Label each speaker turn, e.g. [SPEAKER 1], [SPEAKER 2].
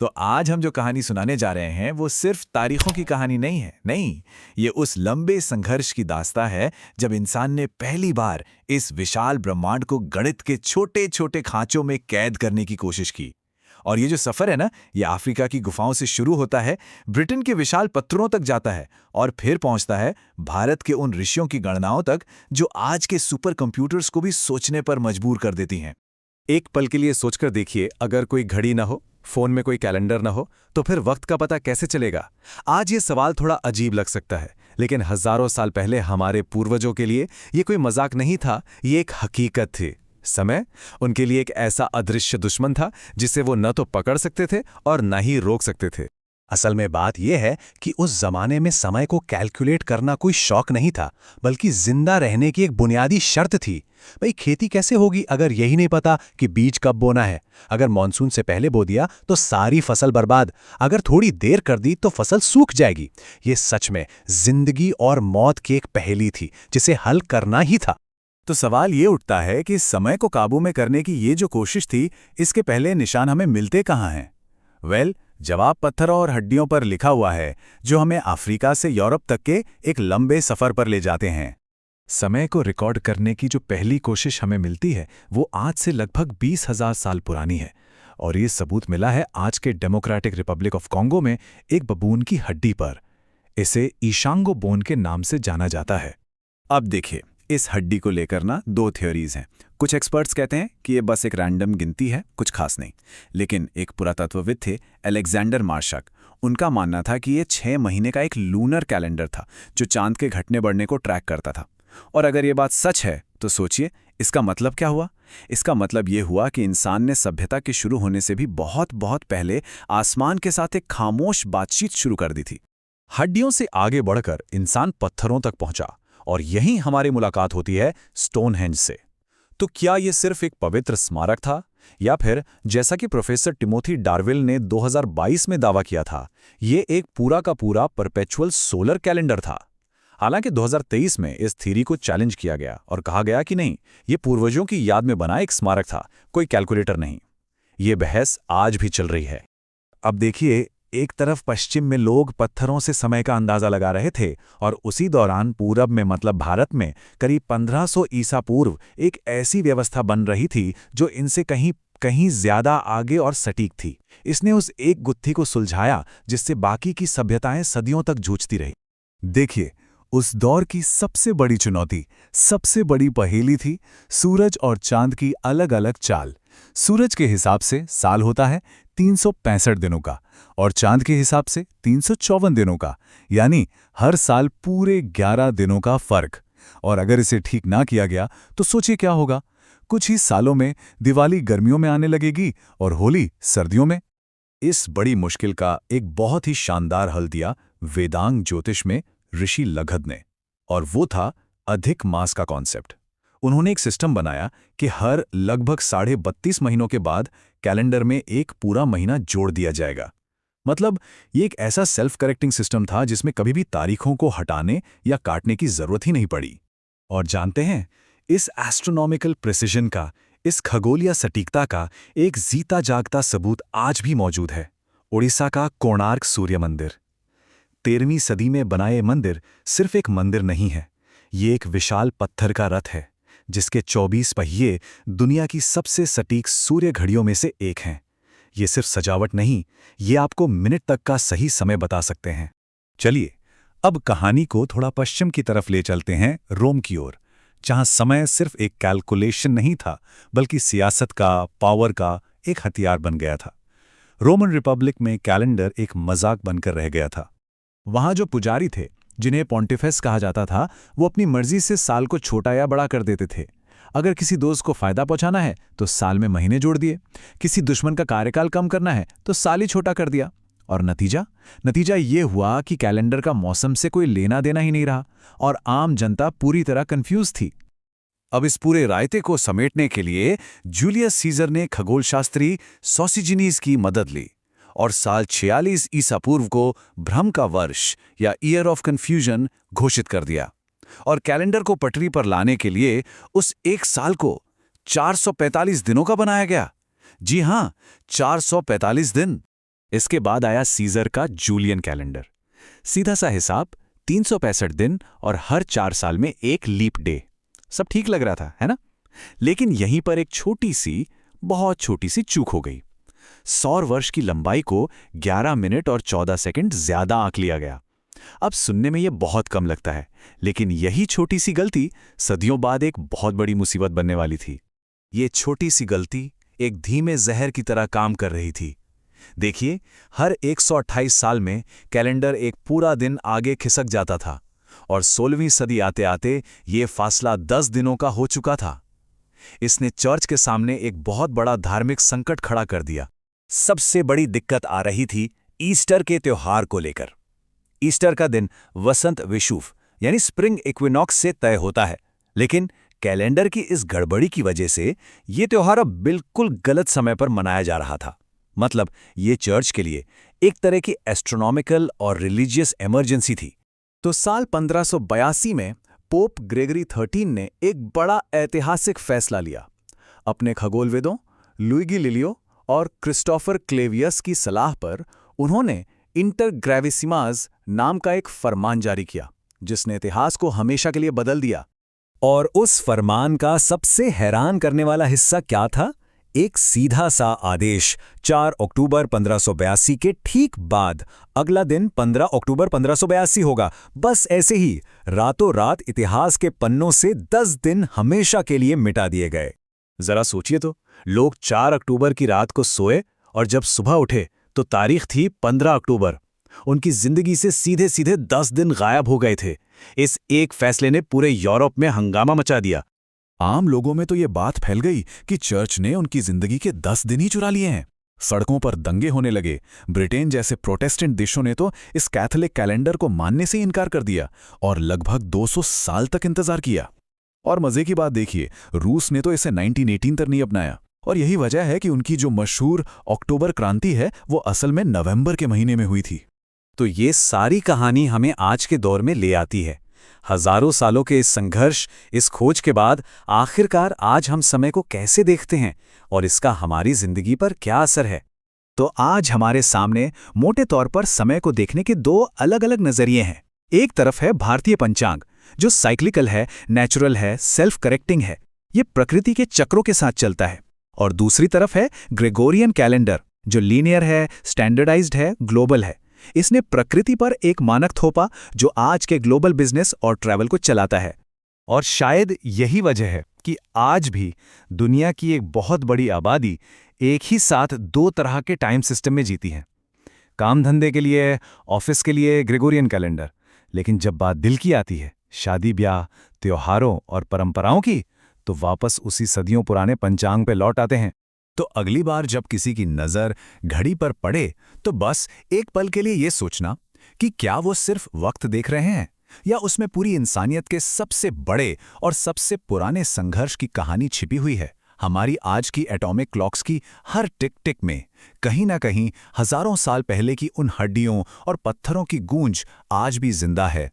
[SPEAKER 1] तो आज हम जो कहानी सुनाने जा रहे हैं वो सिर्फ तारीखों की कहानी नहीं है। नहीं, ये उस लंबे संघर्ष की दास्तां है जब इंसान ने पहली बार इस विशाल ब्रह्मांड को गणित के छोटे छोटे खांचों में कैद करने की कोशिश की। और ये जो सफर है ना, ये अफ्रीका की गुफाओं से शुरू होता है, ब्रिटेन के विशाल पत्थरों तक जाता है और फिर पहुंचता है भारत के उन ऋषियों की गणनाओं तक जो आज के सुपर कंप्यूटर्स को भी सोचने पर मजबूर कर देती हैं।
[SPEAKER 2] एक पल के लिए सोचकर देखिए, अगर कोई घड़ी न हो, फोन में कोई कैलेंडर न हो, तो फिर वक्त का पता कैसे चलेगा? आज ये सवाल थोड़ा अजीब लग सकता है, लेकिन हजारों साल पहले हमारे पूर्वजों के लिए ये कोई मजाक नहीं था, ये एक हकीकत थी। समय उनके लिए एक ऐसा अदृश्य दुश्मन था जिसे वो न तो पकड़ सकते थे और न ही रोक सकते थे। असल में बात यह है कि उस जमाने में समय को कैलकुलेट करना कोई शौक नहीं था, बल्कि जिंदा रहने की एक बुनियादी शर्त थी। भाई, खेती कैसे होगी अगर यही नहीं पता कि बीज कब बोना है? अगर मॉनसून से पहले बो दिया तो सारी फसल बर्बाद, अगर थोड़ी देर कर दी तो फसल सूख जाएगी। ये सच में जिंदगी और मौत की एक पहेली थी जिसे हल करना ही था।
[SPEAKER 1] तो सवाल ये उठता है कि समय को काबू में करने की ये जो कोशिश थी, इसके पहले निशान हमें मिलते कहाँ हैं? जवाब पत्थर और हड्डियों पर लिखा हुआ है, जो हमें अफ्रीका से यूरोप तक के एक लंबे सफर पर ले जाते हैं। समय को रिकॉर्ड करने की जो पहली कोशिश हमें मिलती है वो आज से लगभग 20,000 साल पुरानी है, और ये सबूत मिला है आज के डेमोक्रेटिक रिपब्लिक ऑफ कॉन्गो में एक बबून की हड्डी पर। इसे ईशांगो बोन के नाम से जाना जाता है। अब देखिए, इस हड्डी को लेकर ना दो थ्योरीज हैं। कुछ एक्सपर्ट्स कहते हैं कि ये बस एक रैंडम गिनती है, कुछ खास नहीं। लेकिन एक पुरातत्वविद थे, अलेक्जेंडर मार्शक। उनका मानना था कि ये 6 महीने का एक लूनर कैलेंडर था जो चांद के घटने बढ़ने को ट्रैक करता था। और अगर ये बात सच है तो सोचिए, इसका मतलब क्या हुआ? इसका मतलब ये हुआ कि इंसान ने सभ्यता के शुरू होने से भी बहुत बहुत पहले आसमान के साथ एक खामोश बातचीत शुरू कर दी थी।
[SPEAKER 2] हड्डियों से आगे बढ़कर इंसान पत्थरों तक पहुंचा, और यहीं हमारी मुलाकात होती है स्टोनहेंज से। तो क्या ये सिर्फ एक पवित्र स्मारक था, या फिर जैसा कि प्रोफेसर टिमोथी डार्विल ने 2022 में दावा किया था, ये एक पूरा का पूरा परपेचुअल सोलर कैलेंडर था? हालांकि 2023 में इस थ्योरी को चैलेंज किया गया और कहा गया कि नहीं, ये पूर्वजों की याद में बना एक स्मारक था, कोई कैलकुलेटर नहीं। ये बहस आज भी चल रही है।
[SPEAKER 1] अब देखिए, एक तरफ पश्चिम में लोग पत्थरों से समय का अंदाजा लगा रहे थे, और उसी दौरान पूरब में, मतलब भारत में, करीब 1500 ईसा पूर्व एक ऐसी व्यवस्था बन रही थी जो इनसे कहीं कहीं ज्यादा आगे और सटीक थी। इसने उस एक गुत्थी को सुलझाया जिससे बाकी की सभ्यताएं सदियों तक जूझती रही। देखिए, उस दौर की सबसे बड़ी चुनौती, सबसे बड़ी पहेली थी सूरज और चांद की अलग अलग चाल। सूरज के हिसाब से साल होता है 365 दिनों का, और चांद के हिसाब से 354 दिनों का, यानी हर साल पूरे 11 दिनों का फर्क। और अगर इसे ठीक ना किया गया तो सोचिए क्या होगा। कुछ ही सालों में दिवाली गर्मियों में आने लगेगी और होली सर्दियों में। इस बड़ी मुश्किल का एक बहुत ही शानदार हल दिया वेदांग ज्योतिष में ऋषि लगध ने, और वो था अधिक मास का कॉन्सेप्ट। उन्होंने एक सिस्टम बनाया कि हर लगभग 32.5 महीनों के बाद कैलेंडर में एक पूरा महीना जोड़ दिया जाएगा। मतलब ये एक ऐसा सेल्फ करेक्टिंग सिस्टम था जिसमें कभी भी तारीखों को हटाने या काटने की जरूरत ही नहीं पड़ी। और जानते हैं, इस एस्ट्रोनॉमिकल प्रिसिजन का, इस खगोलीय सटीकता का एक जीता जागता सबूत आज भी मौजूद है। उड़ीसा का कोणार्क सूर्य मंदिर। 13वीं सदी में बनाए मंदिर सिर्फ एक मंदिर नहीं है, ये एक विशाल पत्थर का रथ है जिसके 24 पहिए दुनिया की सबसे सटीक सूर्य घड़ियों में से एक हैं। ये सिर्फ सजावट नहीं, ये आपको मिनट तक का सही समय बता सकते हैं। चलिए, अब कहानी को थोड़ा पश्चिम की तरफ ले चलते हैं, रोम की ओर, जहां समय सिर्फ एक कैलकुलेशन नहीं था, बल्कि सियासत का, पावर का एक हथियार बन गया था। रोमन रिपब्लिक में कैलेंडर एक मजाक बनकर रह गया था। वहां जो पुजारी थे, जिन्हें पॉन्टिफेस कहा जाता था, वो अपनी मर्जी से साल को छोटा या बड़ा कर देते थे। अगर किसी दोस्त को फायदा पहुंचाना है तो साल में महीने जोड़ दिए, किसी दुश्मन का कार्यकाल कम करना है तो साल ही छोटा कर दिया। और नतीजा ये हुआ कि कैलेंडर का मौसम से कोई लेना देना ही नहीं रहा, और आम जनता पूरी तरह कंफ्यूज थी। अब इस पूरे रायते को समेटने के लिए जूलियस सीजर ने खगोलशास्त्री सोसिजिनीज की मदद ली, और साल 46 ईसा पूर्व को भ्रम का वर्ष या ईयर ऑफ कन्फ्यूजन घोषित कर दिया। और कैलेंडर को पटरी पर लाने के लिए उस एक साल को 445 दिनों का बनाया गया। जी हां, 445 दिन। इसके बाद आया सीजर का जूलियन कैलेंडर। सीधा सा हिसाब, 365 दिन और हर 4 साल में एक लीप डे। सब ठीक लग रहा था, है ना? लेकिन यहीं पर एक छोटी सी, बहुत छोटी सी चूक हो गई। सौर वर्ष की लंबाई को 11 मिनट और 14 सेकंड ज्यादा आंक लिया गया। अब सुनने में यह बहुत कम लगता है, लेकिन यही छोटी सी गलती सदियों बाद एक बहुत बड़ी मुसीबत बनने वाली थी। ये छोटी सी गलती एक धीमे जहर की तरह काम कर रही थी। देखिए, हर 128 साल में कैलेंडर एक पूरा दिन आगे खिसक जाता था और 16वीं सदी आते आते ये फासला 10 दिनों का हो चुका था। इसने चर्च के सामने एक बहुत बड़ा धार्मिक संकट खड़ा कर दिया। सबसे बड़ी दिक्कत आ रही थी ईस्टर के त्योहार को लेकर। ईस्टर का दिन वसंत विषुव यानी स्प्रिंग इक्विनॉक्स से तय होता है, लेकिन कैलेंडर की इस गड़बड़ी की वजह से ये त्योहार अब बिल्कुल गलत समय पर मनाया जा रहा था। मतलब ये चर्च के लिए एक तरह की एस्ट्रोनॉमिकल और रिलीजियस इमरजेंसी थी। तो साल 1582 में पोप ग्रेगरी 13 ने एक बड़ा ऐतिहासिक फैसला लिया। अपने खगोलवेदों लुइगी लिलियो और क्रिस्टोफर क्लेवियस की सलाह पर उन्होंने इंटर ग्रेविसिमास नाम का एक फरमान जारी किया, जिसने इतिहास को हमेशा के लिए बदल दिया। और उस फरमान का सबसे हैरान करने वाला हिस्सा क्या था? एक सीधा सा आदेश 4 अक्टूबर 1582 के ठीक बाद अगला दिन 15 अक्टूबर 1582 होगा। बस ऐसे ही रातों रात इतिहास के पन्नों से 10 दिन हमेशा के लिए मिटा दिए गए। जरा सोचिए तो, लोग 4 अक्टूबर की रात को सोए और जब सुबह उठे तो तारीख थी 15 अक्टूबर। उनकी जिंदगी से सीधे सीधे 10 दिन गायब हो गए थे। इस एक फैसले ने पूरे यूरोप में हंगामा मचा दिया। आम लोगों में तो ये बात फैल गई कि चर्च ने उनकी जिंदगी के 10 दिन ही चुरा लिए हैं। सड़कों पर दंगे होने लगे। ब्रिटेन जैसे प्रोटेस्टेंट देशों ने तो इस कैथोलिक कैलेंडर को मानने से इनकार कर दिया और लगभग 200 साल तक इंतजार किया। और मजे की बात देखिए, रूस ने तो इसे 1918 तक नहीं अपनाया। और यही वजह है कि उनकी जो मशहूर अक्टूबर क्रांति है वो असल में नवंबर के महीने में हुई थी। तो ये सारी कहानी हमें आज के दौर में ले आती है। हजारों सालों के इस संघर्ष, इस खोज के बाद आखिरकार आज हम समय को कैसे देखते हैं और इसका हमारी जिंदगी पर क्या असर है। तो आज हमारे सामने मोटे तौर पर समय को देखने के 2 अलग-अलग नजरिए हैं। एक तरफ है भारतीय पंचांग, जो साइक्लिकल है, नेचुरल है, सेल्फ करेक्टिंग है, ये प्रकृति के चक्रों के साथ चलता है। और दूसरी तरफ है ग्रेगोरियन कैलेंडर, जो लीनियर है, स्टैंडर्डाइज्ड है, ग्लोबल है। इसने प्रकृति पर एक मानक थोपा जो आज के ग्लोबल बिजनेस और ट्रैवल को चलाता है। और शायद यही वजह है कि आज भी दुनिया की एक बहुत बड़ी आबादी एक ही साथ 2 तरह के टाइम सिस्टम में जीती है। काम धंधे के लिए, ऑफिस के लिए ग्रेगोरियन कैलेंडर, लेकिन जब बात दिल की आती है, शादी ब्याह, त्योहारों और परंपराओं की, तो वापस उसी सदियों पुराने पंचांग पे लौट आते हैं। तो अगली बार जब किसी की नज़र घड़ी पर पड़े तो बस एक पल के लिए ये सोचना कि क्या वो सिर्फ वक्त देख रहे हैं या उसमें पूरी इंसानियत के सबसे बड़े और सबसे पुराने संघर्ष की कहानी छिपी हुई है। हमारी आज की एटॉमिक क्लॉक्स की हर टिक टिक में कहीं ना कहीं हजारों साल पहले की उन हड्डियों और पत्थरों की गूंज आज भी जिंदा है।